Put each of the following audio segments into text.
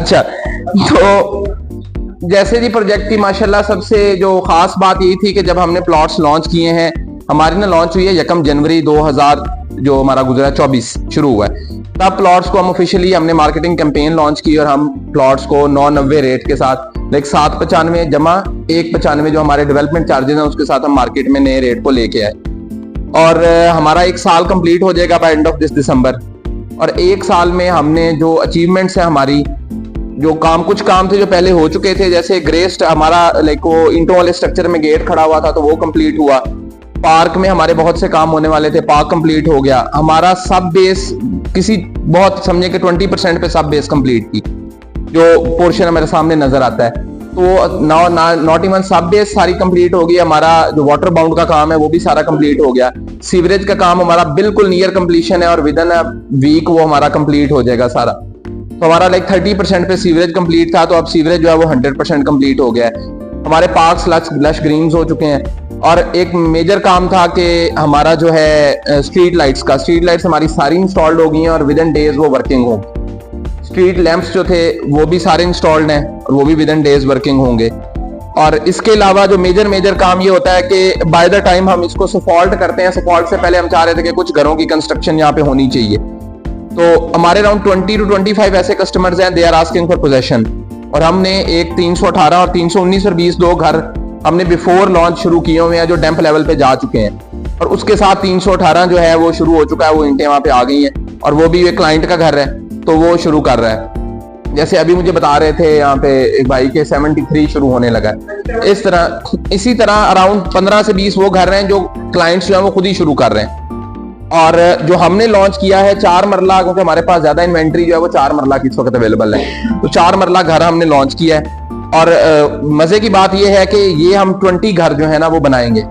अच्छा, तो जैसे जी प्रोजेक्ट की माशाल्लाह सबसे जो खास बात ये थी कि जब हमने प्लॉट्स लॉन्च किए हैं, हमारी ना लॉन्च हुई है 1 जनवरी 2000 जो हमारा गुजरा 24 शुरू हुआ है, तब प्लॉट्स को हम ऑफिशियली हमने मार्केटिंग कैंपेन लॉन्च की और हम प्लॉट्स को 990 रेट के साथ लाइक 795 जमा 195 जो हमारे डेवलपमेंट चार्जेस हैं उसके साथ हम मार्केट में नए रेट को लेके आए। और हमारा 1 साल कंप्लीट हो जाएगा बाय एंड ऑफ दिस दिसंबर। और 1 साल में हमने जो अचीवमेंट्स है हमारी, जो कुछ काम थे जो पहले हो चुके थे, जैसे ग्रेस्ट हमारा लाइक वो इंटों वाले स्ट्रक्चर में गेट खड़ा हुआ था तो वो कंप्लीट हुआ। पार्क में हमारे बहुत से काम होने वाले थे, पार्क कंप्लीट हो गया। हमारा सब बेस किसी बहुत समझे कि 20% पे सब बेस कंप्लीट की, जो पोर्शन हमारे सामने नजर आता है। तो नॉट इवन सब बेस सारी कंप्लीट हो गई। हमारा जो वाटर बाउंड का काम है वो भी सारा कंप्लीट हो गया। सीवरेज का काम हमारा बिल्कुल नियर कंप्लीशन है और विद इन अ वीक वो हमारा कंप्लीट हो जाएगा सारा। तो हमारा लाइक 30% पे सीवरेज कंप्लीट था, तो अब सीवरेज जो है वो 100% कंप्लीट हो गया है। हमारे पार्क्स लश ग्रीन्स हो चुके हैं। और एक मेजर काम था कि हमारा जो है स्ट्रीट लाइट्स हमारी सारी इंस्टॉल्ड हो गई हैं और विद इन डेज वो वर्किंग होगी। स्ट्रीट लैंप्स जो थे वो भी सारे इंस्टॉल्ड हैं और वो भी विद इन डेज वर्किंग होंगे। और इसके अलावा जो मेजर काम ये होता है कि बाय द टाइम हम इसको सफॉल्ट करते हैं, सफॉल्ट से पहले हम चाह रहे थे कि कुछ घरों की कंस्ट्रक्शन यहाँ पे होनी चाहिए। तो हमारे अराउंड 20 to 25 ऐसे कस्टमर्स हैं, they are asking for possession. और हमने एक 318 और 319 और 20 दो घर हमने बिफोर लॉन्च शुरू किए हुए हैं जो डेम्प लेवल पे जा चुके हैं। और उसके साथ 318 जो है वो शुरू हो चुका है, वो ईंटें वहां पे आ गई हैं और वो भी एक क्लाइंट का घर है तो वो शुरू कर रहा है। जैसे अभी मुझे बता रहे थे यहाँ पे एक भाई के 73 शुरू होने लगा है। इसी तरह अराउंड 15 से 20 वो घर हैं जो क्लाइंट्स जो है वो खुद ही शुरू कर रहे हैं। और जो हमने लॉन्च किया है 4 मरला, क्योंकि हमारे पास ज्यादा इन्वेंट्री जो है वो 4 मरला की इस वक्त अवेलेबल है, तो 4 मरला घर हमने लॉन्च किया है। और मजे की बात यह है कि ये हम 20 घर जो है ना वो बनाएंगे।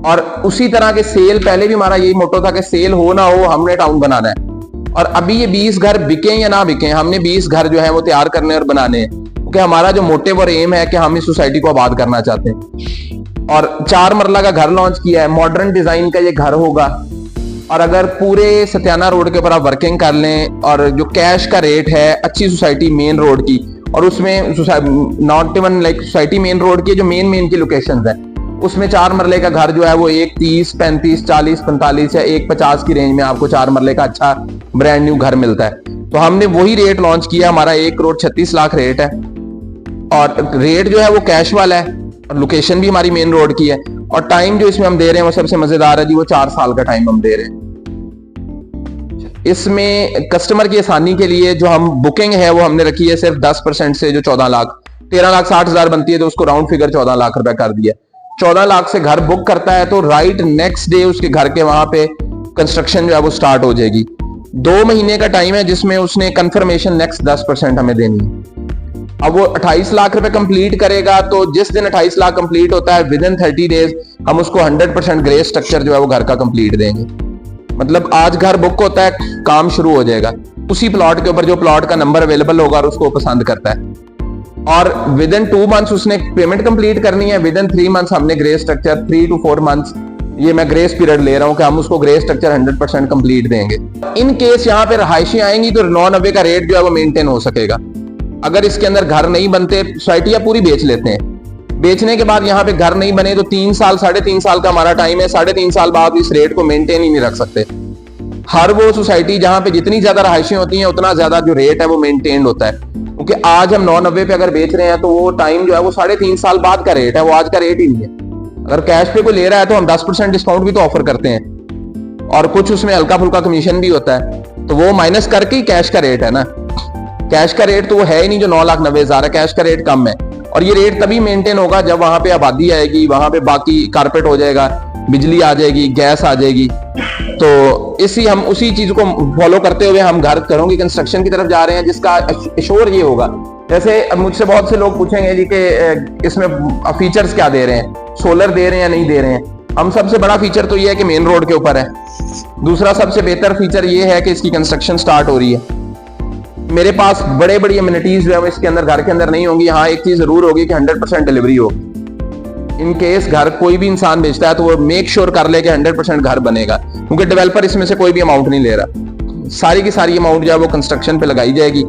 और उसी तरह के सेल, पहले भी हमारा यही मोटो था कि सेल हो ना हो हमने टाउन बनाना है। और अभी ये 20 घर बिके या ना बिके, हमने 20 घर जो है वो तैयार करने और बनाने हैं, क्योंकि हमारा जो मोटिव और एम है कि हम इस सोसाइटी को आबाद करना चाहते हैं। और 4 मरला का घर लॉन्च किया है, मॉडर्न डिजाइन का ये घर होगा। और अगर पूरे सत्याना रोड के ऊपर आप वर्किंग कर लें और जो कैश का रेट है अच्छी सोसाइटी मेन रोड की, और उसमें not even like society main road की जो मेन की लोकेशंस है, उसमें 4 मरले का घर जो है वो 130, 35, 40, 45 या 150 की रेंज में आपको 4 मरले का अच्छा ब्रांड न्यू घर मिलता है। तो हमने वही रेट लॉन्च किया, हमारा 1,36,00,000 रेट है। और रेट जो है वो कैश वाला है और लोकेशन भी हमारी मेन रोड की है। और टाइम जो इसमें हम दे रहे हैं वो सबसे मजेदार है जी, वो 4 साल का टाइम हम दे रहे हैं। इसमें कस्टमर की आसानी के लिए जो हम बुकिंग है वो हमने रखी है सिर्फ 10% से, जो 14 लाख 13,60,000 बनती है, तो उसको राउंड फिगर 14 लाख रुपए कर दिया। 14 लाख से घर बुक करता है तो राइट नेक्स्ट डे उसके घर के वहां पे कंस्ट्रक्शन जो है वो स्टार्ट हो जाएगी। 2 महीने का टाइम है जिसमें उसने कंफर्मेशन नेक्स्ट 10% हमें देनी है। अब वो 28 लाख रुपए कंप्लीट करेगा, तो जिस दिन 28 लाख कंप्लीट होता है विद इन 30 डेज हम उसको 100% ग्रे स्ट्रक्चर जो है वो घर का कंप्लीट देंगे। मतलब आज घर बुक होता है, काम शुरू हो जाएगा उसी प्लॉट के ऊपर जो प्लॉट का नंबर अवेलेबल होगा और उसको पसंद करता है। और विद इन 2 मंथ्स उसने पेमेंट कंप्लीट करनी है। विद इन 3 मंथ्स हमने ग्रे स्ट्रक्चर 3 to 4 मंथ्स, ये मैं ग्रेस पीरियड ले रहा हूं कि हम उसको ग्रे स्ट्रक्चर 100% कंप्लीट देंगे। इन केस यहाँ पे रहायशी आएंगी तो 990 का रेट जो है वो मेंटेन हो सकेगा। अगर इसके अंदर घर नहीं बनते, सोसाइटियां पूरी बेच लेते हैं, बेचने के बाद यहाँ पे घर नहीं बने तो 3 साल 3.5 साल का हमारा टाइम है। 3.5 साल बाद इस रेट को मेंटेन ही नहीं रख सकते। हर वो सोसाइटी जहां पे जितनी ज्यादा रहायशी होती हैं उतना ज्यादा जो रेट है वो मेंटेन होता है, क्योंकि आज हम 990 पे अगर बेच रहे हैं तो वो टाइम जो है वो 3.5 साल बाद का रेट है, वो आज का रेट ही नहीं है। अगर कैश पे कोई ले रहा है तो हम 10% डिस्काउंट भी तो ऑफर करते हैं और कुछ उसमें हल्का फुल्का कमीशन भी होता है, तो वो माइनस करके ही कैश का रेट है ना। कैश का रेट तो वो है ही नहीं जो 9,90,000 है, कैश का रेट कम है। और ये रेट तभी मेंटेन होगा जब वहां पे आबादी आएगी, वहां पे बाकी कारपेट हो जाएगा, बिजली आ जाएगी, गैस आ जाएगी। तो हम उसी चीज को फॉलो करते हुए हम घरों की कंस्ट्रक्शन की तरफ जा रहे हैं, जिसका एश्योर ये होगा। जैसे मुझसे बहुत से लोग पूछेंगे जी कि इसमें फीचर्स क्या दे रहे हैं, सोलर दे रहे हैं या नहीं दे रहे हैं। हम सबसे बड़ा फीचर तो ये है कि मेन रोड के ऊपर है। दूसरा सबसे बेहतर फीचर ये है कि इसकी कंस्ट्रक्शन स्टार्ट हो रही है। मेरे पास बड़े बड़ी एमिनिटीज जो है इसके अंदर घर के अंदर नहीं होंगी। हाँ, एक चीज जरूर होगी कि 100% डिलीवरी होगी। इन केस घर कोई भी इंसान बेचता है तो वो मेक श्योर कर ले कि 100% घर बनेगा, क्योंकि डेवलपर इसमें से कोई भी अमाउंट नहीं ले रहा। सारी की सारी अमाउंट जो है वो कंस्ट्रक्शन पे लगाई जाएगी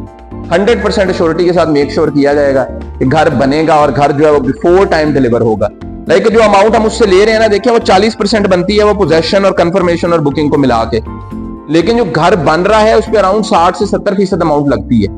100% श्योरिटी के साथ मेक श्योर किया जाएगा कि घर बनेगा और घर जो है वो बिफोर टाइम डिलीवर होगा। लाइक जो अमाउंट हम उससे ले रहे हैं ना, देखिए वो 40% बनती है वो पोजेशन और कंफर्मेशन और बुकिंग को मिला के, लेकिन जो घर बन रहा है उस पर अराउंड 60 से 70% अमाउंट लगती है,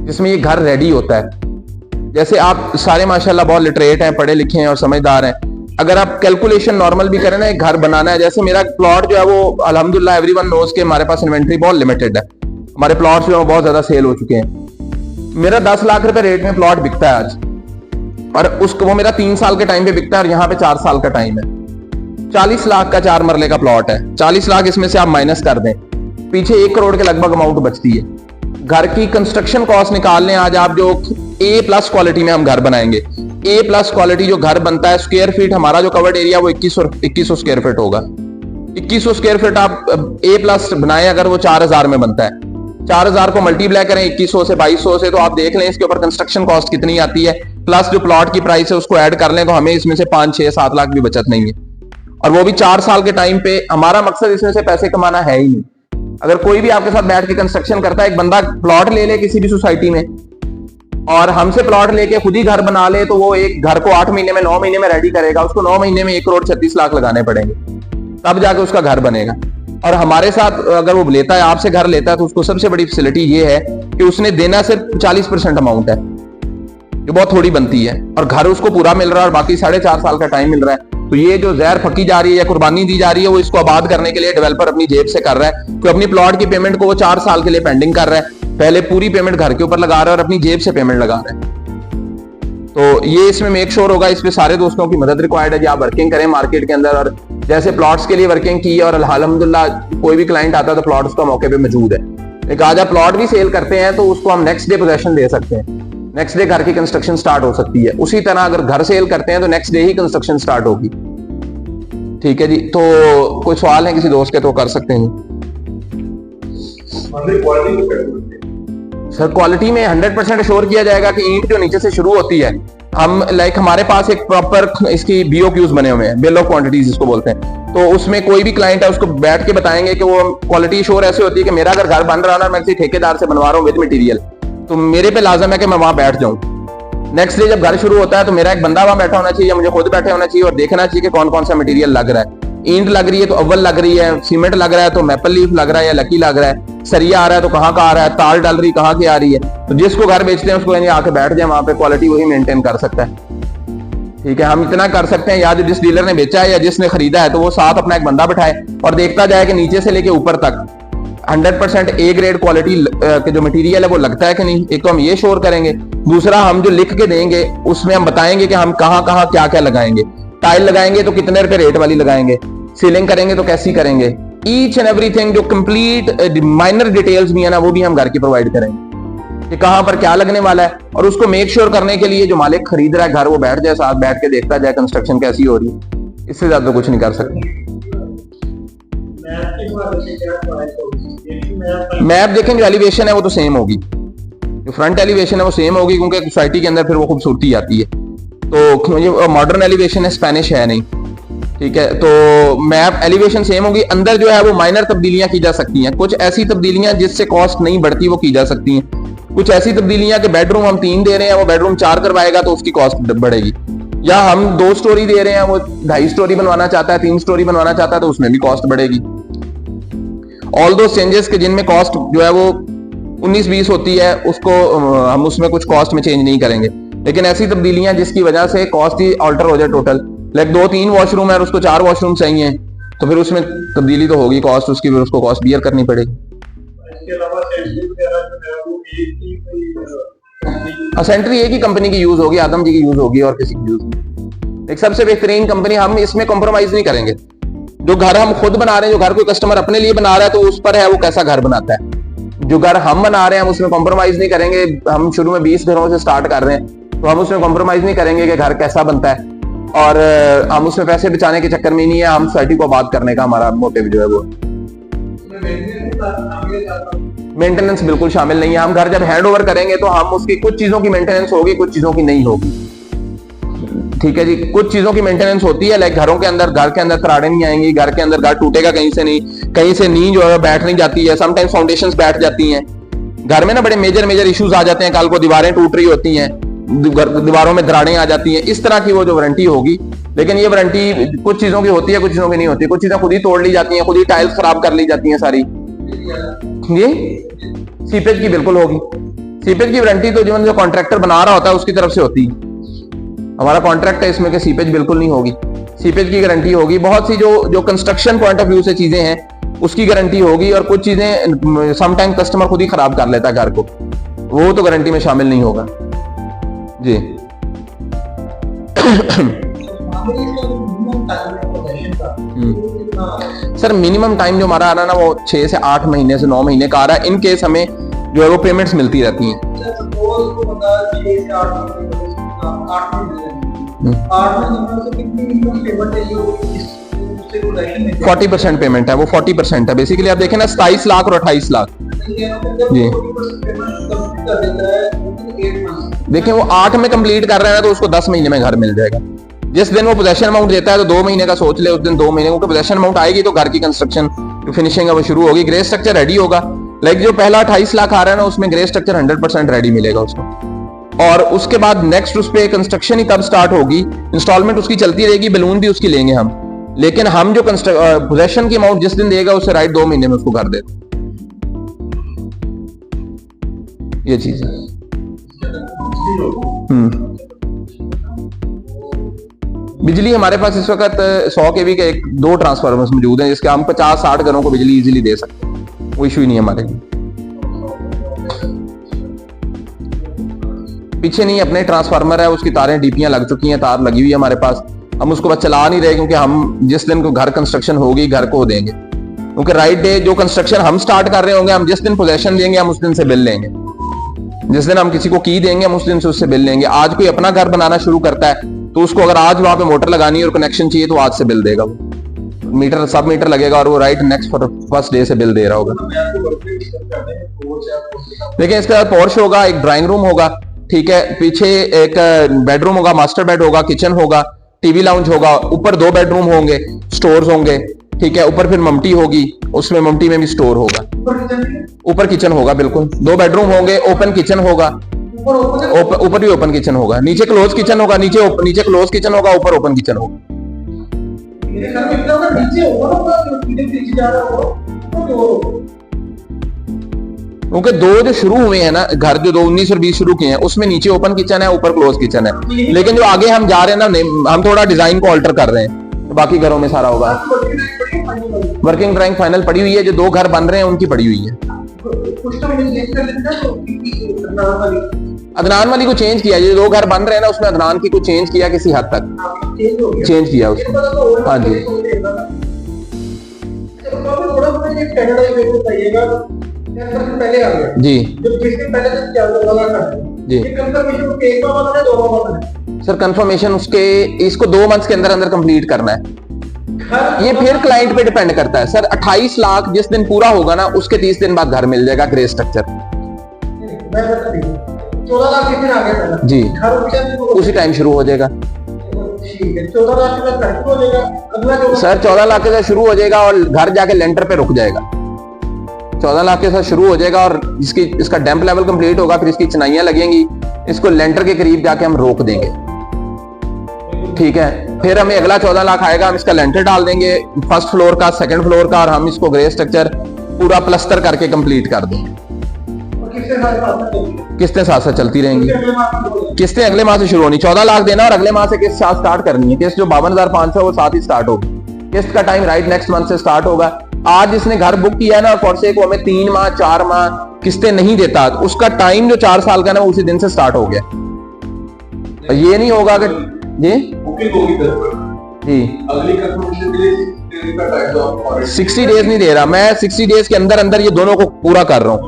जिसमें ये घर रेडी होता है। जैसे आप सारे माशाल्लाह बहुत लिटरेट हैं, पढ़े लिखे हैं और समझदार हैं, अगर आप कैलकुलेशन नॉर्मल भी करें ना, एक घर बनाना है, जैसे मेरा प्लॉट जो है वो अल्हम्दुलिल्लाह एवरीवन नोज के हमारे पास इन्वेंट्री बहुत लिमिटेड है, हमारे प्लॉट्स जो है बहुत ज्यादा सेल हो चुके हैं। मेरा 10 लाख रुपए रेट में प्लॉट बिकता है आज, और उसको वो मेरा 3 साल के टाइम पे बिकता है, और यहाँ पे 4 साल का टाइम है। 40 लाख का 4 मरले का प्लॉट है, 40 लाख इसमें से आप माइनस कर दें, पीछे 1 करोड़ के लगभग अमाउंट बचती है। घर की कंस्ट्रक्शन कॉस्ट निकाल लें आज आप, जो A+ क्वालिटी में हम घर बनाएंगे, A+ क्वालिटी जो घर बनता है, स्क्वायर फीट हमारा जो कवर्ड एरिया वो 2100 स्क्वायर फीट होगा। 2100 स्क्वायर फीट आप A+ बनाए अगर, वो 4000 में बनता है। 4000 को मल्टीप्लाई करें 2100 से 2200 से, तो आप देख लें इसके ऊपर कंस्ट्रक्शन कॉस्ट कितनी आती है, प्लस जो प्लॉट की प्राइस है उसको ऐड कर लें, तो हमें इसमें से 5, 6, 7 लाख भी बचत नहीं है, और वो भी 4 साल के टाइम पे। हमारा मकसद इसमें से पैसे कमाना है ही नहीं। अगर कोई भी आपके साथ बैठ के कंस्ट्रक्शन करता है, एक बंदा प्लॉट ले ले किसी भी सोसाइटी में और हमसे प्लॉट लेके खुद ही घर बना ले, तो वो एक घर को 8 महीने में 9 महीने में रेडी करेगा, उसको 9 महीने में 1 करोड़ 36 लाख लगाने पड़ेंगे, तब जाके उसका घर बनेगा। और हमारे साथ अगर वो लेता है, आपसे घर लेता है, तो उसको सबसे बड़ी फैसिलिटी ये है कि उसने देना सिर्फ 40% अमाउंट है, जो बहुत थोड़ी बनती है, और घर उसको पूरा मिल रहा है, और बाकी 4.5 साल का टाइम मिल रहा है। तो ये जो जहर फकी जा रही है या कुर्बानी दी जा रही है, वो इसको आबाद करने के लिए डेवलपर अपनी जेब से कर रहा है। तो अपनी प्लॉट की पेमेंट को वो 4 साल के लिए पेंडिंग कर रहा है, पहले पूरी पेमेंट घर के ऊपर लगा रहा है और अपनी जेब से पेमेंट लगा रहा है। तो ये इसमें मेक श्योर होगा, इस पे सारे दोस्तों की मदद रिक्वायर्ड है, आप वर्किंग करें मार्केट के अंदर। और जैसे प्लॉट्स के लिए वर्किंग की है, और अल्हम्दुलिल्लाह कोई भी क्लाइंट आता है तो प्लॉट उसका मौके पे मौजूद है। एक आज आप प्लॉट भी सेल करते हैं तो उसको हम नेक्स्ट डे पोजेशन दे सकते हैं, नेक्स्ट डे घर की कंस्ट्रक्शन स्टार्ट हो सकती है। उसी तरह अगर घर सेल करते हैं तो नेक्स्ट डे ही कंस्ट्रक्शन स्टार्ट होगी। ठीक है जी, तो कोई सवाल है किसी दोस्त के तो कर सकते हैं। सर क्वालिटी में 100% श्योर किया जाएगा कि ईंट जो नीचे से शुरू होती है, हम हमारे पास एक प्रॉपर इसकी BOQs बने हुए हैं, बिल ऑफ क्वांटिटीज इसको बोलते हैं। तो उसमें कोई भी क्लाइंट है उसको बैठ के बताएंगे कि वो क्वालिटी श्योर ऐसे होती है कि मेरा अगर घर बन रहा है ना, मैं किसी ठेकेदार से बनवा रहा हूँ विद मटेरियल, तो मेरे पे लाजम है कि मैं वहां बैठ जाऊं। नेक्स्ट डे जब घर शुरू होता है तो मेरा एक बंदा वहां बैठा होना चाहिए, मुझे खुद बैठे होना चाहिए और देखना चाहिए कि कौन कौन सा मटेरियल लग रहा है। ईंट लग रही है तो अव्वल लग रही है, सीमेंट लग रहा है तो मैपल लीफ लग रहा है या लकी लग रहा है, सरिया आ रहा है तो कहाँ का आ रहा है, तार डल रही कहाँ की आ रही है। तो जिसको घर बेचते हैं उसको आके बैठ जाए वहां पे, क्वालिटी वही मेंटेन कर सकता है। ठीक है, हम इतना कर सकते हैं, या जो जिस डीलर ने बेचा है या जिसने खरीदा है तो वो साथ अपना एक बंदा बिठाए और देखता जाए कि नीचे से लेके ऊपर तक 100% A ग्रेड क्वालिटी के जो मटेरियल है वो लगता है कि नहीं। एक तो हम ये श्योर करेंगे, दूसरा हम जो लिख के देंगे उसमें हम बताएंगे कि हम कहाँ कहाँ क्या क्या लगाएंगे। टाइल लगाएंगे तो कितने रुपए रेट वाली लगाएंगे, सीलिंग करेंगे तो कैसी करेंगे, ईच एंड एवरीथिंग जो कंप्लीट माइनर डिटेल्स भी है ना, वो भी हम घर की प्रोवाइड करेंगे कि कहां पर क्या लगने वाला है। और उसको मेक श्योर करने के लिए जो मालिक खरीद रहा है घर, वो बैठ जाए साथ, बैठ के देखता जाए कंस्ट्रक्शन कैसी हो रही है। इससे ज्यादा तो कुछ नहीं कर सकते। मैप देखें, जो एलिवेशन है वो तो सेम होगी, जो फ्रंट एलिवेशन है वो सेम होगी, क्योंकि सोसाइटी के अंदर फिर वो खूबसूरती आती है। तो ये मॉडर्न एलिवेशन है, स्पेनिश है नहीं। ठीक है, तो मैप एलिवेशन सेम होगी। अंदर जो है वो माइनर तब्दीलियां की जा सकती हैं, कुछ ऐसी तब्दीलियां जिससे कॉस्ट नहीं बढ़ती वो की जा सकती हैं। कुछ ऐसी तब्दीलियां कि बेडरूम हम 3 दे रहे हैं, वो बेडरूम 4 करवाएगा तो उसकी कॉस्ट बढ़ेगी, या हम 2 स्टोरी दे रहे हैं, वो 2.5 स्टोरी बनवाना चाहता है, 3 स्टोरी बनवाना चाहता है, तो उसमें भी कॉस्ट बढ़ेगी। ऑल दो चेंजेस के जिनमें कॉस्ट जो है वो 19-20 होती है, उसको हम उसमें कुछ कॉस्ट में चेंज नहीं करेंगे। लेकिन ऐसी तब्दीलियां जिसकी वजह से कॉस्ट ही ऑल्टर हो जाए टोटल, लाइक 2-3 वॉशरूम है और उसको 4 वॉशरूम चाहिए, तो फिर उसमें तब्दीली तो होगी कॉस्ट उसकी, फिर उसको कॉस्ट बियर करनी पड़ेगी। सेंट्री एक ही कंपनी की यूज होगी, आदम जी की यूज होगी और किसी की यूज नहीं। एक सबसे बेहतरीन कंपनी, हम इसमें कॉम्प्रोमाइज नहीं करेंगे। जो घर हम खुद बना रहे हैं, जो घर कोई कस्टमर अपने लिए बना रहा है, तो उस पर है वो कैसा घर बनाता है। जो घर हम बना रहे हैं हम उसमें कॉम्प्रोमाइज नहीं करेंगे। हम शुरू में 20 घरों से स्टार्ट कर रहे हैं, तो हम उसमें कॉम्प्रोमाइज नहीं करेंगे कि घर कैसा बनता है, और हम उसमें पैसे बचाने के चक्कर में नहीं है, हम सोसाइटी को आबाद करने का हमारा मोटिव जो है वो। मेंटेनेंस बिल्कुल शामिल नहीं है। हम घर जब हैंड ओवर करेंगे तो हम उसकी कुछ चीजों की मेंटेनेंस होगी, कुछ चीजों की नहीं होगी। ठीक है जी, कुछ चीजों की मेंटेनेंस होती है, लाइक घरों के अंदर, घर के अंदर तराड़े नहीं आएंगी, घर के अंदर घर टूटेगा कहीं से नहीं, कहीं से नींव जो है बैठ नहीं जाती है, समटाइम्स फाउंडेशंस बैठ जाती हैं, घर में ना बड़े मेजर मेजर इश्यूज आ जाते हैं, कल को दीवारें टूट रही होती हैं, दीवारों में दरारें आ जाती हैं, इस तरह की वो जो वारंटी होगी। लेकिन ये वारंटी कुछ चीजों की होती है, कुछ चीजों की नहीं होती। कुछ चीजें खुद ही तोड़ ली जाती हैं, खुद ही टाइल्स खराब कर ली जाती हैं सारी। ये सीपेज की बिल्कुल होगी। सीपेज की वारंटी तो जो कॉन्ट्रैक्टर बना रहा होता है उसकी तरफ से होती है। हमारा कॉन्ट्रैक्ट है इसमें कि सीपेज बिल्कुल नहीं होगी। सीपेज की गारंटी होगी। बहुत सी जो कंस्ट्रक्शन पॉइंट ऑफ व्यू से चीजें हैं उसकी गारंटी होगी, और कुछ चीजें सम टाइम कस्टमर खुद ही खराब कर लेता है घर को, वो तो गारंटी में शामिल नहीं होगा जी। सर मिनिमम टाइम जो हमारा आ रहा है ना वो 6 से 8 महीने से 9 महीने का आ रहा है। इन केस हमें जो है वो पेमेंट्स मिलती रहती हैं। 40% पेमेंट है, वो 40% है बेसिकली। आप देखें ना 27 लाख और 28 लाख जी। देखिए वो 8 में कंप्लीट कर रहे हैं तो उसको 10 महीने में घर मिल जाएगा। जिस दिन वो पोजेशन अमाउंट देता है तो 2 महीने का सोच ले, उस दिन 2 महीने, क्योंकि पोजेशन अमाउंट आएगी तो घर की कंस्ट्रक्शन जो फिनिशिंग है वो शुरू होगी, ग्रे स्ट्रक्चर रेडी होगा। लाइक जो पहला 28 लाख आ रहा है ना उसमें ग्रे स्ट्रक्चर 100% रेडी मिलेगा उसको, और उसके बाद नेक्स्ट उस पे कंस्ट्रक्शन ही तब स्टार्ट होगी। इंस्टॉलमेंट उसकी चलती रहेगी, बैलून भी उसकी लेंगे हम, लेकिन हम जो पोजेशन की अमाउंट जिस दिन देगा उससे राइट 2 महीने में उसको कर देगा। ये चीज है। बिजली हमारे पास इस वक्त 100 kV के 2 ट्रांसफार्मर्स मौजूद हैं, जिसके हम 50-60 घरों को बिजली इजीली दे सकते हैं, कोई इशू ही नहीं है हमारे लिए। पीछे नहीं अपने ट्रांसफार्मर है, उसकी तारें डीपियां लग चुकी हैं, तार लगी हुई है हमारे पास, हम उसको बस चला नहीं रहे, क्योंकि हम जिस दिन को घर कंस्ट्रक्शन होगी घर को देंगे, क्योंकि राइट डे जो कंस्ट्रक्शन हम स्टार्ट कर रहे होंगे, हम जिस दिन पोजेशन देंगे हम उस दिन से बिल लेंगे। जिस दिन हम किसी को की देंगे हम उस दिन से उससे बिल लेंगे। आज कोई अपना घर बनाना शुरू करता है तो उसको अगर आज वहां पे मोटर लगानी है और कनेक्शन चाहिए तो आज से बिल देगा, वो मीटर सब मीटर लगेगा और वो राइट नेक्स्ट फर्स्ट डे से बिल दे रहा होगा। देखिए इसके बाद पोर्च होगा, एक ड्राइंग रूम होगा, ठीक है, पीछे एक बेडरूम होगा, मास्टर बेड होगा, किचन होगा, टीवी लाउंज होगा, ऊपर 2 बेडरूम होंगे, स्टोर्स होंगे, ठीक है, ऊपर फिर ममटी होगी, उसमें ममटी में भी स्टोर होगा, ऊपर किचन होगा, बिल्कुल 2 बेडरूम होंगे, ओपन किचन होगा, ऊपर भी ओपन किचन होगा, नीचे क्लोज किचन होगा, नीचे क्लोज किचन होगा, ऊपर ओपन किचन होगा। क्योंकि 2 जो शुरू हुए हैं ना घर, जो 19 और 20 शुरू किए हैं उसमें नीचे ओपन किचन है, ऊपर क्लोज किचन है, लेकिन जो आगे हम जा रहे हैं ना हम थोड़ा डिजाइन को ऑल्टर कर रहे हैं, तो बाकी घरों में सारा होगा। वर्किंग ड्राइंग फाइनल पड़ी हुई है, जो 2 घर बन रहे हैं उनकी पड़ी हुई है। अदनान वाली को चेंज किया, जो 2 घर बन रहे हैं ना उसमें अदनान की को चेंज किया, किसी हद तक चेंज किया उसको। हाँ जी पहले आ गया जी, जो जिसके पहले से क्या जी। ये कंफर्मेशन उसके 1 बार है 2 बार है सर कंफर्मेशन उसके इसको 2 मंथ्स के अंदर कंप्लीट करना है। ये फिर क्लाइंट पे डिपेंड करता है सर। 28 लाख जिस दिन पूरा होगा ना उसके 30 दिन बाद घर मिल जाएगा, ग्रे स्ट्रक्चर। 14 लाख कितने आ गया जी, घर उसी टाइम शुरू हो जाएगा। 14 लाख के बाद शुरू हो जाएगा अगला सर 14 लाख के साथ शुरू हो जाएगा और घर जाके लेंटर पे रुक जाएगा। 14 लाख के साथ शुरू हो जाएगा और इसका डैम्प लेवल कंप्लीट होगा, फिर इसकी चिनाइयां लगेंगी, इसको लेंटर के करीब जाके हम रोक देंगे, ठीक है। फिर हमें अगला 14 लाख आएगा, हम इसका लेंटर डाल देंगे, फर्स्ट फ्लोर का, सेकंड फ्लोर का, और हम इसको ग्रे स्ट्रक्चर पूरा प्लस्तर करके कंप्लीट कर देंगे। किस्तें साथ साथ चलती रहेंगी। किस्तें अगले माह से शुरू होनी, 14 लाख देना और अगले माह से किस्त साथ स्टार्ट करनी है। किस्त जो 52,500 वो साथ ही स्टार्ट होगी। किस्त का टाइम राइट नेक्स्ट मंथ से स्टार्ट होगा। आज जिसने घर बुक किया है ना, फॉर से को हमें 3 माह 4 माह किस्तें नहीं देता, उसका टाइम जो 4 साल का ना उसी दिन से स्टार्ट हो गया। ये नहीं होगा कि जी जी अगली कंफर्मेशन के लिए 60 डेज नहीं दे रहा मैं, 60 डेज के अंदर अंदर ये दोनों को पूरा कर रहा हूँ।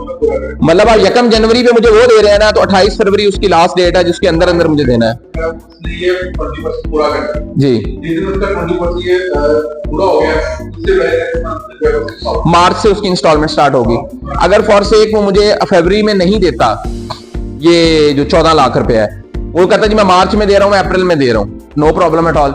मतलब आप 1 जनवरी पे मुझे वो दे रहे हैं ना, तो 28 फरवरी उसकी लास्ट डेट है जिसके अंदर अंदर मुझे देना है पूरा करना जी। पूरा हो गया मार्च से उसकी इंस्टॉलमेंट स्टार्ट होगी। अगर फॉर से वो मुझे फरवरी में नहीं देता ये जो 14 लाख रुपए है, वो कहता जी मैं मार्च में दे रहा हूँ, मैं अप्रैल में दे रहा हूँ, नो प्रॉब्लम एट ऑल।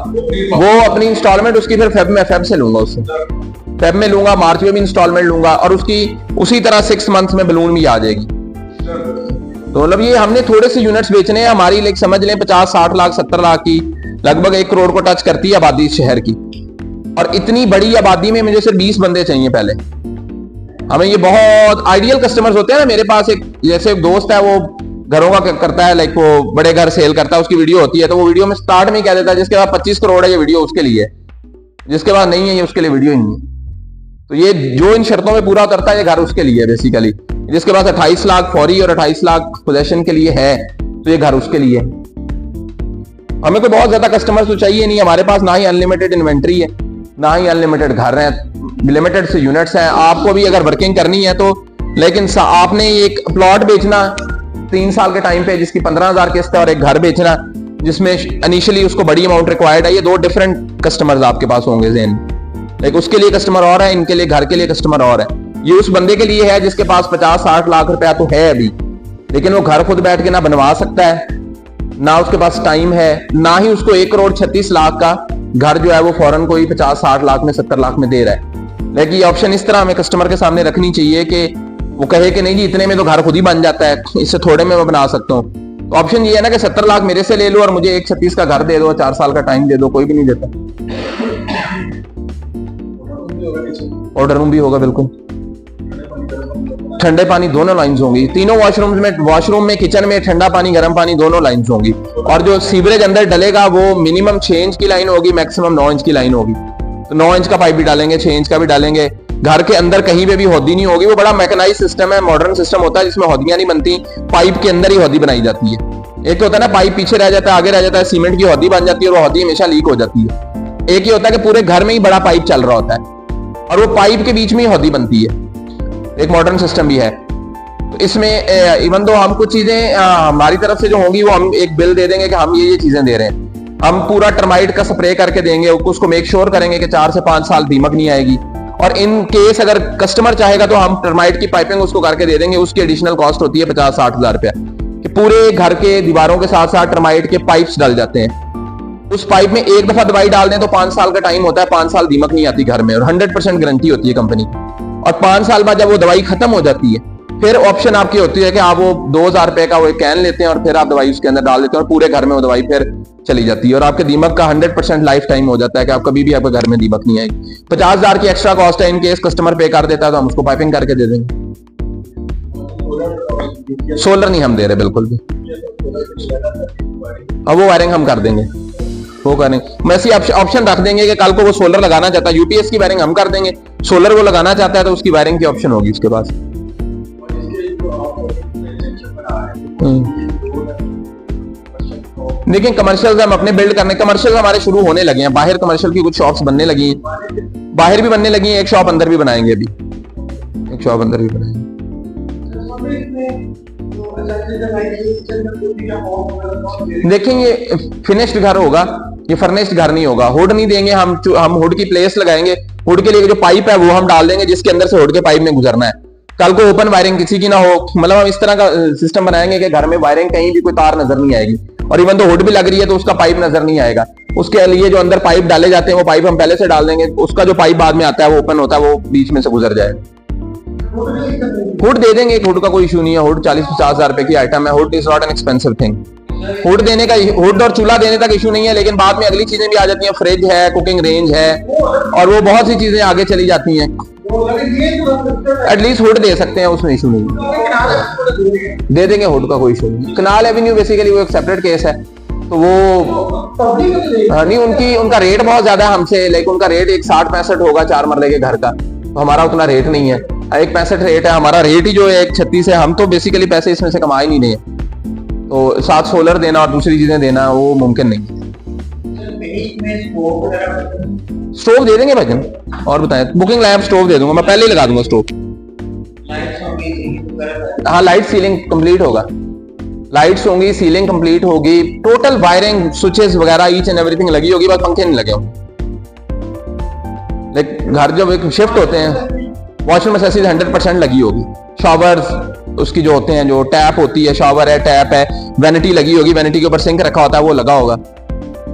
वो अपनी इंस्टॉलमेंट उसकी फिर फेब से लूंगा, उससे फेब में लूंगा, मार्च में भी इंस्टॉलमेंट लूंगा, और उसकी उसी तरह 6 मंथ्स में बलून भी आ जाएगी। तो मतलब ये हमने थोड़े से यूनिट्स बेचने हैं, हमारी लाइक समझ लें 50-60 लाख 70 लाख की लगभग 1 करोड़ को टच करती है आबादी इस शहर की। और इतनी बड़ी आबादी में मुझे सिर्फ 20 बंदे चाहिए पहले। हमें ये बहुत आइडियल कस्टमर्स होते हैं ना। मेरे पास एक जैसे एक दोस्त है, वो घरों का करता है, लाइक वो बड़े घर सेल करता है, उसकी वीडियो होती है तो वो वीडियो में स्टार्ट में ही कह देता है जिसके बाद 25 करोड़ है ये वीडियो उसके लिए है, जिसके बाद नहीं है ये उसके लिए वीडियो ही नहीं है। तो ये जो इन शर्तों में पूरा उतरता है ये घर उसके लिए है बेसिकली। जिसके पास 28 लाख फौरी और 28 लाख पोजेशन के लिए है तो ये घर उसके लिए है। हमें तो बहुत ज्यादा कस्टमर्स तो चाहिए नहीं, हमारे पास ना ही अनलिमिटेड इन्वेंट्री है ना ही अनलिमिटेड घर है, लिमिटेड से यूनिट्स हैं। आपको भी अगर वर्किंग करनी है तो, लेकिन आपने एक प्लॉट बेचना 3 साल के टाइम पे जिसकी 15,000 किस्त है और एक घर बेचना जिसमें इनिशियली उसको बड़ी अमाउंट रिक्वायर्ड है, ये 2 डिफरेंट कस्टमर्स आपके पास होंगे ज़हन में। लाइक उसके लिए कस्टमर और है, इनके लिए घर के लिए कस्टमर और है। ये उस बंदे के लिए है जिसके पास 50-60 लाख रुपया तो है अभी, लेकिन वो घर खुद बैठ के ना बनवा सकता है, ना उसके पास टाइम है, ना ही उसको 1 करोड़ 36 लाख का घर जो है वो फौरन कोई 50-60 लाख में 70 लाख में दे रहा है। लेकिन ये ऑप्शन इस तरह हमें कस्टमर के सामने रखनी चाहिए कि वो कहे कि नहीं जी इतने में तो घर खुद ही बन जाता है, इससे थोड़े में मैं बना सकता हूँ। तो ऑप्शन ये है ना कि 70 लाख मेरे से ले लो और मुझे 136 का घर दे दो, 4 साल का टाइम दे दो, कोई भी नहीं देता। ऑर्डर रूम भी होगा बिल्कुल, ठंडे पानी दोनों लाइंस होंगी, तीनों वॉशरूम में किचन में ठंडा पानी गर्म पानी दोनों लाइंस होंगी। और जो सीवरेज अंदर डलेगा वो मिनिमम 6 इंच की लाइन होगी, मैक्सिमम 9 इंच की लाइन होगी। तो 9 इंच का पाइप भी डालेंगे, 6 इंच का भी डालेंगे। घर के अंदर कहीं पे भी हौदी नहीं होगी, वो बड़ा मैकेनाइज सिस्टम है, मॉडर्न सिस्टम होता है जिसमें हौदियां नहीं बनती, पाइप के अंदर ही हौदी बनाई जाती है। एक होता है ना पाइप पीछे रह जाता है आगे रह जाता है, सीमेंट की हौदी बन जाती है और वो हौदी हमेशा लीक हो जाती है। एक ही होता है कि पूरे घर में ही बड़ा पाइप चल रहा होता है और वो पाइप के बीच में ही हौदी बनती है। एक मॉडर्न सिस्टम भी है। तो इसमें इवन दो हम कुछ चीजें हमारी तरफ से जो होंगी वो हम एक बिल दे देंगे कि हम ये चीजें दे रहे हैं। हम पूरा टर्माइट का स्प्रे करके देंगे, उसको मेक श्योर करेंगे कि 4 से 5 साल दीमक नहीं आएगी। और इन केस अगर कस्टमर चाहेगा तो हम टर्माइट की पाइपिंग उसको करके दे देंगे, उसकी एडिशनल कॉस्ट होती है 50-60 हजार रुपया कि पूरे घर के दीवारों के साथ साथ टर्माइट के पाइप्स डल जाते हैं। उस पाइप में एक दफा दवाई डाल दें तो 5 साल का टाइम होता है, 5 साल दीमक नहीं आती घर में और 100% गारंटी होती है कंपनी। और 5 साल बाद जब वो दवाई खत्म हो जाती है फिर ऑप्शन आपकी होती है कि आप वो 2,000 रुपए का वो एक कैन लेते हैं और फिर आप दवाई उसके अंदर डाल देते हैं और पूरे घर में वो दवाई फिर चली जाती है और आपके दीमक का 100% लाइफ टाइम हो जाता है कि आप कभी भी आपके घर में दीमक नहीं आएगी। 50,000 की एक्स्ट्रा कॉस्ट है, इन केस कस्टमर पे कर देता है तो हम उसको पाइपिंग करके दे देंगे। सोलर नहीं हम दे रहे बिल्कुल भी, अब वो वायरिंग हम कर देंगे, वो करेंगे। वैसे ऑप्शन रख देंगे कि कल को वो सोलर लगाना चाहता है, यूपीएस की वायरिंग हम कर देंगे, सोलर वो लगाना चाहता है तो उसकी वायरिंग की ऑप्शन होगी उसके पास। देखिए कमर्शियल हम अपने बिल्ड करने, कमर्शियल हमारे शुरू होने लगे हैं, बाहर कमर्शियल की कुछ शॉप्स बनने लगी हैं, बाहर भी बनने लगी हैं, एक शॉप अंदर भी बनाएंगे, अभी एक शॉप अंदर भी बनाएंगे। देखिए ये फिनिश्ड घर होगा, ये फर्निश्ड घर नहीं होगा। हुड नहीं देंगे हम हुड की प्लेस लगाएंगे, हुड के लिए जो पाइप है वो हम डाल देंगे जिसके अंदर से हुड के पाइप में गुजरना है। कल को ओपन वायरिंग किसी की ना हो, मतलब हम इस तरह का सिस्टम बनाएंगे कि घर में वायरिंग कहीं भी कोई तार नजर नहीं आएगी और इवन तो हुड भी लग रही है तो उसका पाइप नजर नहीं आएगा। उसके लिए जो अंदर पाइप डाले जाते हैं वो पाइप हम पहले से डाल देंगे, उसका जो पाइप बाद में आता है वो ओपन होता है वो बीच में से गुजर जाएगा। हुड दे देंगे, हुड का कोई इशू नहीं है, हुड 40-50 हजार रुपए की आइटम है, hood is not an expensive thing. Hood देने का, हुड और चूल्हा देने तक इशू नहीं है, लेकिन बाद में अगली चीजें भी आ जाती हैं, फ्रिज है, कुकिंग रेंज है और वो बहुत सी चीजें आगे चली जाती हैं। एटलीस्ट हुड दे सकते हैं, उसमें इशू नहीं है, दे देंगे, हुड का कोई इशू नहीं। कनाल एवेन्यू बेसिकली वो एक सेपरेट केस है, तो वो नहीं, उनका रेट बहुत ज्यादा है हमसे, लेकिन उनका रेट एक 60-65 होगा 4 मरले के घर का, तो हमारा उतना रेट नहीं है, 1.65 रेट है हमारा। रेट ही जो है 1.36 है, हम तो बेसिकली पैसे इसमें से कमा ही नहीं रहे, तो साथ सोलर देना और दूसरी चीजें देना वो मुमकिन नहीं। स्टोव दे देंगे भाईजान, और बताएं, बुकिंग लैब स्टोव दे दूंगा, मैं पहले ही लगा दूंगा स्टोव। हाँ लाइट सीलिंग कंप्लीट होगा, लाइट्स होंगी, सीलिंग कंप्लीट होगी, टोटल वायरिंग स्विचेस वगैरह ईच एंड एवरीथिंग लगी होगी, बस पंखे नहीं लगे होंगे। लाइक घर जब एक शिफ्ट होते हैं, वॉशरूम एसेसरीज 100% लगी होगी, शावर्स उसकी जो होते हैं, जो टैप होती है, शावर है, टैप है, वैनिटी लगी होगी, वैनिटी के ऊपर सिंक रखा होता है वो लगा होगा,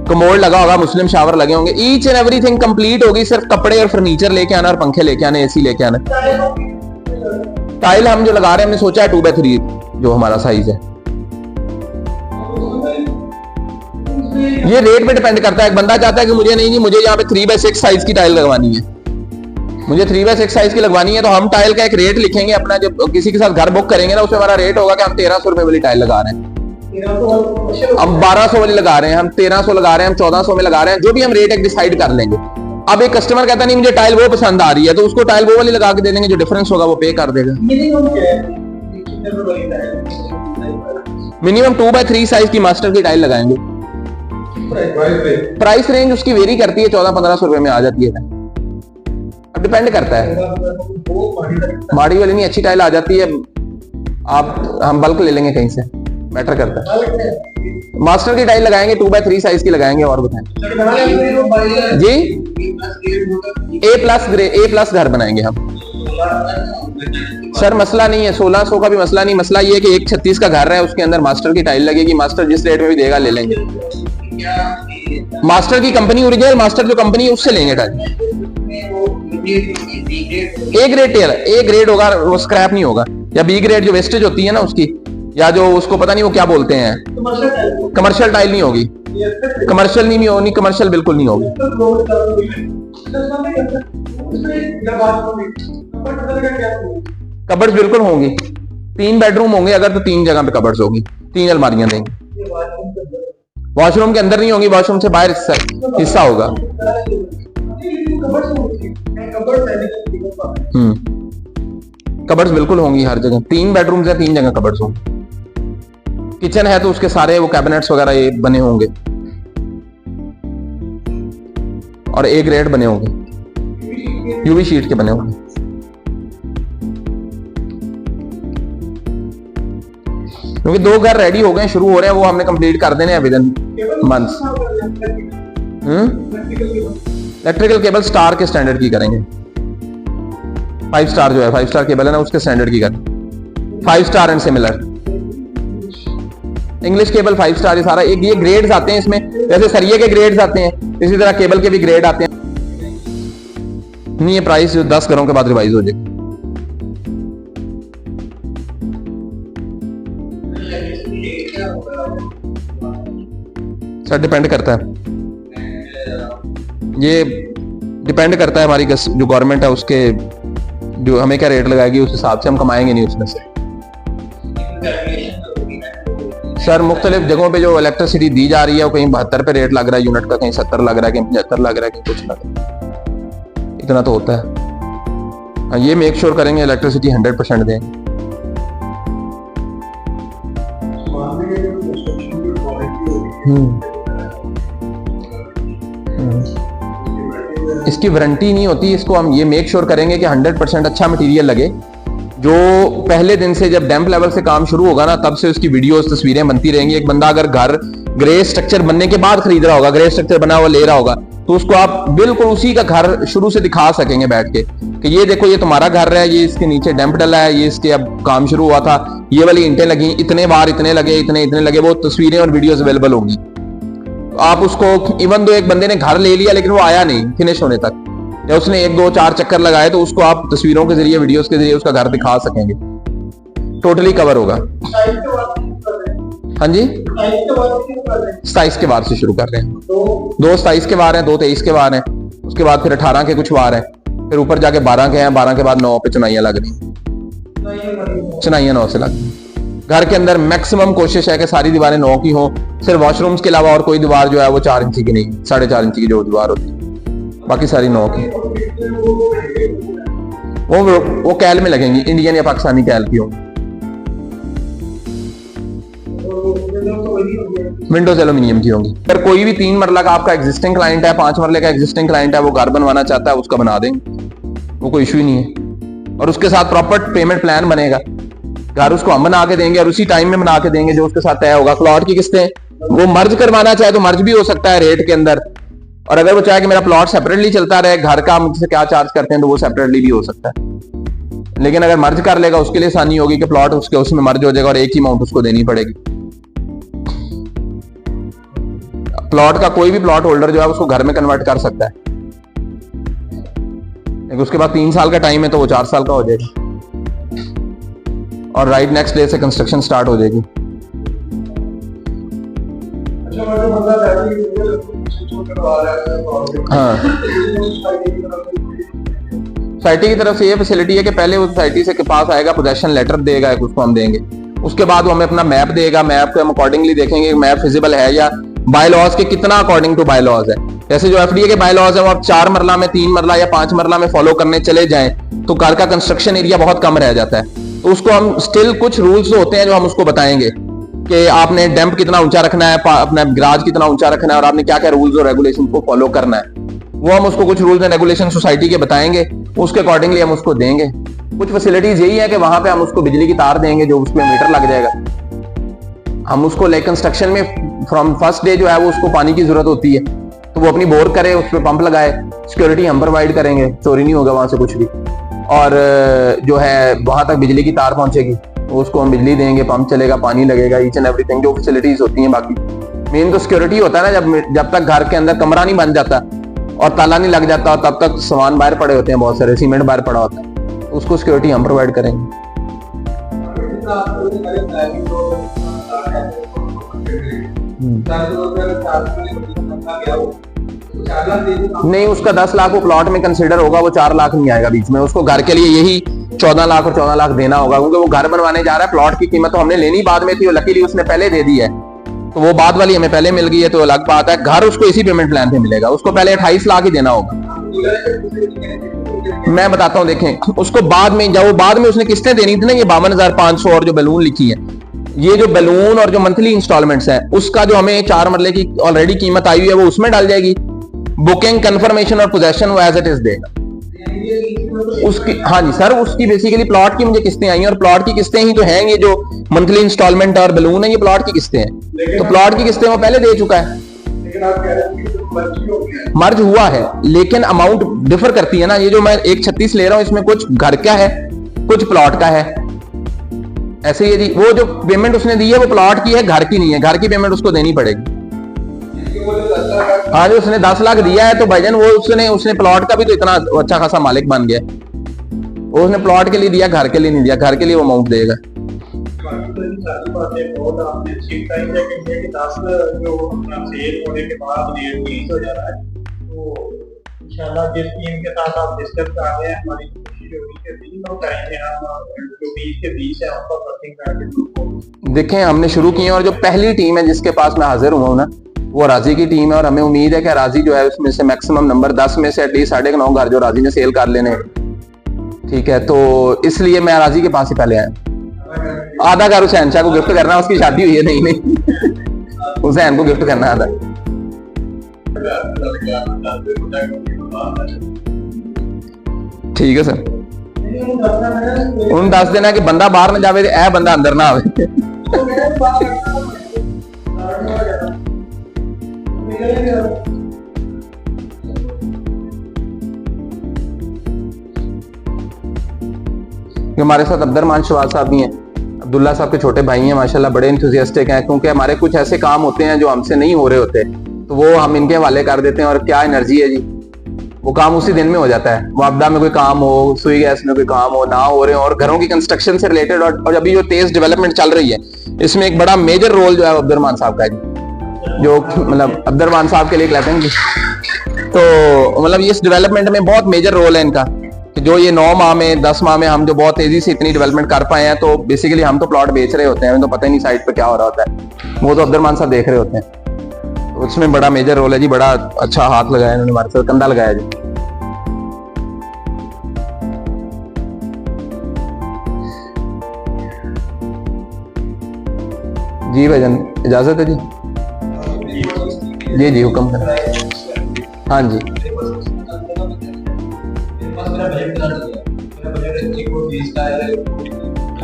कमोड लगा होगा, मुस्लिम शावर लगे होंगे, ईच एंड एवरीथिंग कंप्लीट होगी। सिर्फ कपड़े और फर्नीचर लेके आना और पंखे लेके आने, एसी लेके आना। टाइल हम जो लगा रहे हैं हमने सोचा है 2x3 जो हमारा साइज है, ये रेट पे डिपेंड करता है। एक बंदा चाहता है कि मुझे नहीं मुझे यहाँ पे 3x6 साइज की टाइल लगवानी है, मुझे 3x6 साइज की लगवानी है, तो हम टाइल का एक रेट लिखेंगे अपना। जब किसी के साथ घर बुक करेंगे ना, उसमें हमारा रेट होगा कि हम 1300 रुपए वाली टाइल लगा रहे हैं, हम 1200 वाली लगा रहे हैं, हम 1300 लगा रहे हैं, हम 1400 में लगा रहे हैं, जो भी हम रेट एक डिसाइड कर लेंगे। अब एक कस्टमर कहता नहीं मुझे टाइल वो पसंद आ रही है, तो उसको टाइल वो वाली लगा के दे देंगे, जो डिफरेंस होगा वो पे कर देगा। मिनिमम 2x3 साइज की मास्टर की टाइल लगाएंगे। प्राइस रेंज उसकी वेरी करती है, 1400-1500 रुपए में आ जाती है। अब डिपेंड करता है, माड़ी वाली नहीं अच्छी टाइल आ जाती है, आप हम बल्क ले लेंगे कहीं से, बेटर करता है। मास्टर की टाइल लगाएंगे, 2x3 साइज की लगाएंगे। और बताएं जी, A+ घर बनाएंगे हम। सर मसला नहीं है, 1600 का भी मसला नहीं, मसला ये है कि 136 का घर है, उसके अंदर मास्टर की टाइल लगेगी। मास्टर जिस रेट में भी देगा ले लेंगे। मास्टर की कंपनी ओरिजिनल मास्टर जो कंपनी है उससे लेंगे टाइल। ए ग्रेड होगा, वो स्क्रैप नहीं होगा। या B ग्रेड जो वेस्टेज होती है ना उसकी, या जो उसको पता नहीं वो क्या बोलते हैं, कमर्शियल टाइल नहीं होगी, कमर्शियल नहीं होगी, कमर्शियल बिल्कुल नहीं होगी। कबर्ड्स बिल्कुल होंगी, 3 बेडरूम होंगे अगर, तो 3 जगह पे कबर्ड्स होगी, 3 अलमारियां देंगे। वॉशरूम के अंदर नहीं होंगी, वॉशरूम से बाहर हिस्सा होगा। कबर्ड्स बिल्कुल होंगी हर जगह, 3 बेडरूम है, 3 जगह कबर्ड्स होंगे। किचन है तो उसके सारे वो कैबिनेट्स वगैरह ये बने होंगे और A ग्रेड बने होंगे, UV शीट के बने होंगे। क्योंकि 2 घर रेडी हो गए, शुरू हो रहे हैं, वो हमने कंप्लीट कर देने हैं with in months. Electrical cable star के स्टैंडर्ड की करेंगे, 5 स्टार जो है 5 स्टार केबल है ना, उसके स्टैंडर्ड की करें, 5 star and similar. English cable 5 star, ये सारा एक ये ग्रेड्स आते हैं इसमें, जैसे सरिये के ग्रेड्स आते हैं, इसी तरह केबल के भी ग्रेड आते हैं। नहीं, ये प्राइस 10 घरों के बाद रिवाइज हो जाएगी। सर डिपेंड करता है, ये डिपेंड करता है हमारी जो गवर्नमेंट है उसके, जो हमें क्या रेट लगाएगी उस हिसाब से हम कमाएंगे नहीं उसमें से। सर मुख्तलिफ जगहों पे जो इलेक्ट्रिसिटी दी जा रही है, वो कहीं 72 पे रेट लग रहा है यूनिट का, कहीं 70 लग रहा है, कहीं 75 लग रहा है, कहीं कुछ लग रहा है, इतना तो होता है। हाँ, ये मेक श्योर करेंगे इलेक्ट्रिसिटी 100% दें। इसकी वारंटी नहीं होती, इसको हम ये मेक श्योर करेंगे कि 100% अच्छा मटेरियल लगे। जो पहले दिन से जब डैम्प लेवल से काम शुरू होगा ना, तब से उसकी वीडियोस तस्वीरें बनती रहेंगी। एक बंदा अगर घर ग्रे स्ट्रक्चर बनने के बाद खरीद रहा होगा, ग्रे स्ट्रक्चर बना हुआ ले रहा होगा, तो उसको आप बिल्कुल उसी का घर शुरू से दिखा सकेंगे बैठ के कि ये देखो ये तुम्हारा घर है, ये इसके नीचे डैम्प डला है, ये इसके अब काम शुरू हुआ था, ये वाली ईंटें लगी, इतने बार इतने लगे, इतने लगे, वो तस्वीरें और वीडियोस अवेलेबल होंगी। आप उसको इवन दो एक बंदे ने घर ले लिया लेकिन वो आया नहीं फिनिश होने तक, या उसने 1 2 4 चक्कर लगाए, तो उसको आप तस्वीरों के जरिए वीडियोस के जरिए उसका घर दिखा सकेंगे, टोटली कवर होगा। हाँ जी, 27 के वार से शुरू कर रहे हैं, 2 27 के वार हैं, 2 23 के वार हैं, उसके बाद फिर 18 के कुछ वार हैं, फिर ऊपर जाके 12 के हैं, 12 के बाद 9 पे चुनाइयां लग रही, चुनाइयां 9 से लग रही। घर के अंदर मैक्सिमम कोशिश है कि सारी दीवारें 9 की हो, सिर्फ वॉशरूम्स के अलावा और कोई दीवार जो है वो 4 इंची की नहीं, 4.5 इंची की जो दीवार होती है, बाकी सारी 9 की। वो कैल में लगेंगी, इंडियन या पाकिस्तानी कैल की होंगी। विंडोज एल्यूमिनियम की होंगी। अगर कोई भी 3 मरला का आपका एग्जिस्टिंग क्लाइंट है, 5 मरले का एग्जिस्टिंग क्लाइंट है, वो घर बनवाना चाहता है, उसका बना देंगे, वो कोई इशू ही नहीं है। और उसके साथ प्रॉपर पेमेंट प्लान बनेगा, घर उसको हम बना के देंगे और उसी टाइम में बना के देंगे जो उसके साथ तय होगा। प्लॉट की किस्तें वो मर्ज करवाना चाहे तो मर्ज भी हो सकता है रेट के अंदर, और अगर वो चाहे कि मेरा प्लॉट सेपरेटली चलता रहे, घर का मुझसे क्या चार्ज करते हैं, तो वो सेपरेटली भी हो सकता है। लेकिन अगर मर्ज कर लेगा उसके लिए आसानी होगी कि प्लॉट उसके उसमें मर्ज हो जाएगा और एक ही अमाउंट उसको देनी पड़ेगी। प्लॉट का कोई भी प्लॉट होल्डर जो है उसको घर में कन्वर्ट कर सकता है, उसके बाद 3 साल का टाइम है, तो वो 4 साल का हो जाएगा और राइट नेक्स्ट डे से कंस्ट्रक्शन स्टार्ट हो जाएगी। अच्छा मतलब बंदा बैटरी छोड़ करवा रहा है तो हाँ, सोसाइटी की तरफ से ये फैसिलिटी है कि पहले वो सोसाइटी से के पास आएगा, पोजेशन लेटर देगा, एक उसको हम देंगे। उसके बाद वो हमें अपना मैप देगा, मैप को हम अकॉर्डिंगली देखेंगे मैप फिजिबल है या बाय लॉज के कितना अकॉर्डिंग टू बाय लॉज है। जैसे जो एफडीए के बाय लॉज है वो आप 4 मरला में, 3 मरला या 5 मरला में फॉलो करने चले जाएं तो घर का कंस्ट्रक्शन एरिया बहुत कम रह जाता है। तो उसको हम स्टिल कुछ रूल्स होते हैं जो हम उसको बताएंगे कि आपने डैम्प कितना ऊंचा रखना है, अपना गराज कितना ऊंचा रखना है और आपने क्या क्या रूल्स और रेगुलेशन को फॉलो करना है। वो हम उसको कुछ रूल्स एंड रेगुलेशन सोसाइटी के बताएंगे, उसके अकॉर्डिंगली हम उसको देंगे। कुछ फैसिलिटीज यही है कि वहां पे हम उसको बिजली की तार देंगे जो उसमें मीटर लग जाएगा। हम उसको लाइक कंस्ट्रक्शन में फ्रॉम फर्स्ट डे जो है वो उसको पानी की जरूरत होती है तो वो अपनी बोर करे, उस पर पंप लगाए, सिक्योरिटी हम प्रोवाइड करेंगे, चोरी नहीं होगा वहां से कुछ भी। और जो है वहां तक बिजली की तार पहुंचेगी, उसको हम बिजली देंगे, पंप चलेगा, पानी लगेगा, ईच एंड एवरीथिंग जो फैसिलिटीज होती हैं। बाकी मेन तो सिक्योरिटी होता है ना, जब तक घर के अंदर कमरा नहीं बन जाता और ताला नहीं लग जाता तब तक सामान बाहर पड़े होते हैं, बहुत सारे सीमेंट बाहर पड़ा होता है, उसको सिक्योरिटी हम प्रोवाइड करेंगे। नहीं, उसका 10 लाख वो प्लॉट में कंसिडर होगा, वो 4 लाख नहीं आएगा बीच में। उसको घर के लिए यही 14 लाख और 14 लाख देना होगा क्योंकि वो घर बनवाने जा रहा है। प्लॉट की कीमत तो हमने लेनी बाद में थी, वो लकीली उसने पहले दे दी है तो वो बाद वाली हमें पहले मिल गई है, तो अलग बात है। घर उसको इसी पेमेंट प्लान पे मिलेगा, उसको पहले 28 लाख ही देना होगा। मैं बताता हूँ, देखें उसको बाद में, जब वो बाद में उसने किस्तें देनी थी ना, ये 52,500 और जो बैलून लिखी है, ये जो बैलून और जो मंथली इंस्टॉलमेंट्स है उसका जो हमें 4 मरले की ऑलरेडी कीमत आई हुई है वो उसमें डाल जाएगी। बुकिंग, कंफर्मेशन और पोजेशन वो एज इट इज देगा उसकी। हाँ जी सर, उसकी बेसिकली प्लॉट की मुझे किस्तें आई हैं और प्लॉट की किस्तें ही तो हैं ये जो मंथली इंस्टॉलमेंट और बैलून है, ये प्लॉट की किस्तें हैं। तो प्लॉट की किस्तें वो पहले दे चुका है, मर्ज हुआ है, लेकिन अमाउंट डिफर करती है ना। ये जो मैं 136 ले रहा हूं इसमें कुछ घर का है, कुछ प्लॉट का है, ऐसे ही। वो जो पेमेंट उसने दी है वो प्लॉट की है, घर की नहीं है। घर की पेमेंट उसको देनी पड़ेगी। हाँ जो उसने 10 लाख दिया है तो भाईजान वो उसने प्लॉट का भी तो इतना अच्छा खासा मालिक बन गया। वो उसने प्लॉट के लिए दिया, घर के लिए नहीं दिया। घर के लिए वो अमाउंट देगा। इंशाल्लाह जिस टीम के साथ आप डिस्कस कर रहे हैं, हमारी कोशिश होगी कि 3 टाइम में हम जो 20 के 20 है उनका वर्किंग करके देखें हमने शुरू किए और जो पहली टीम है जिसके पास मैं हाजिर हुआ हूं ना, वो राजी की टीम है और हमें उम्मीद है कि राजी जो है उसमें से मैक्सिमम नंबर 10 में से एटलीस्ट 9.5 घर जो राजी ने सेल कर लेने। ठीक है, तो इसलिए मैं राजी के पास ही पहले आया। आधा घर हुसैन शाह को गिफ्ट करना, उसकी शादी हुई है। नहीं हुसैन को गिफ्ट करना आधा। ठीक है सर, उन 10 देना कि बंदा बाहर ना जावे, ए बंदा अंदर ना आवे। हमारे साथ अब्दुर्रहमान शवाद साहब भी हैं, अब्दुल्ला साहब के छोटे भाई हैं, माशाल्लाह बड़े इंथुसियास्टिक हैं। क्योंकि हमारे कुछ ऐसे काम होते हैं जो हमसे नहीं हो रहे होते तो वो हम इनके हवाले कर देते हैं। और क्या एनर्जी है जी, वो काम उसी दिन में हो जाता है। वापदा में कोई काम हो, सुई गैस में कोई काम हो, ना हो रहे हो, और घरों की कंस्ट्रक्शन से रिलेटेड और अभी जो तेज डेवलपमेंट चल रही है इसमें एक बड़ा मेजर रोल जो है अब्दुर्रहमान साहब का है, जो मतलब अब्दुर्रहमान साहब के लिए कहते हैं। तो मतलब इस डेवलपमेंट में बहुत मेजर रोल है इनका कि जो ये 9 माह में 10 माह में हम जो बहुत तेजी से इतनी डेवलपमेंट कर पाए हैं। तो बेसिकली हम तो प्लॉट बेच रहे होते हैं, हमें तो पता ही नहीं साइट पे क्या हो रहा होता है, वो तो अब्दुर्रहमान साहब देख रहे होते हैं। उसमें बड़ा मेजर रोल है जी, बड़ा अच्छा हाथ लगाया इन्होंने, हमारे साथ कंधा लगाया जी। जी भाईजान इजाजत है जी। जी जी हुक्म करें। हाँ जी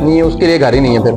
नहीं, उसके लिए घर ही नहीं है फिर।